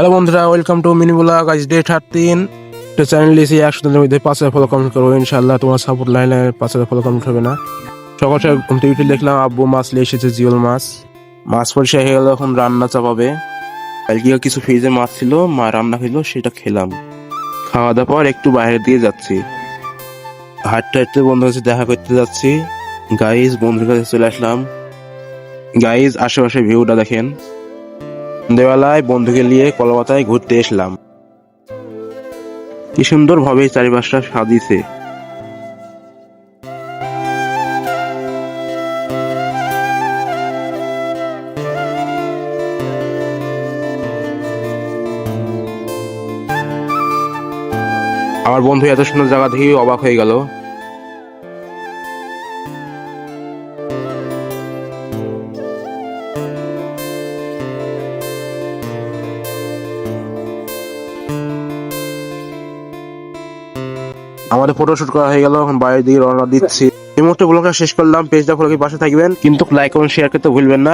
Hello বন্ধুরা, welcome to mini blog. আজ day 13। তো চ্যানেল দিয়েছি 100 দিনের মধ্যে 5,000 ফলো কমপ্লিট করবো ইনশাল্লাহ। তোমার সাপোর্ট লাইনে 5,000 ফলো কমপ্লিট হবে না। সকাল সকাল ঘুম থেকে উঠে দেখলাম আব্বু মাছ নিয়ে এসেছে, জিওল মাছ। মাছ পরিষ্কার হয়ে গেল, এখন রান্না চাপাবে। কালকে কিছু ফ্রিজে মাছ ছিল, মা রান্না খেলো, সেটা খেলাম। খাওয়া দাওয়ার পর একটু বাইরে দিয়ে যাচ্ছি, হাঁটতে হাঁটতে বন্ধুর কাছে দেখা করতে যাচ্ছি। গাইজ, বন্ধুর কাছে চলে আসলাম। গাইজ, আশেপাশে ভিউটা দেখেন। সন্ধ্যেবেলায় বন্ধুকে নিয়ে কলাপাতায় ঘুরতে এসলাম। কি সুন্দর ভাবে চারিপাশটা সাজিয়েছে। আমার বন্ধু এত সুন্দর জায়গা দেখে অবাক হয়ে গেল। আমাদের ফটোশুট করা হয়ে গেল, এখন বাইরের দিকে রওনা দিচ্ছি। এই মুহূর্তে ব্লগটা শেষ করলাম। পেজটা ফলো করে পাশে থাকবেন, কিন্তু লাইক এবং শেয়ার করতে ভুলবেন না।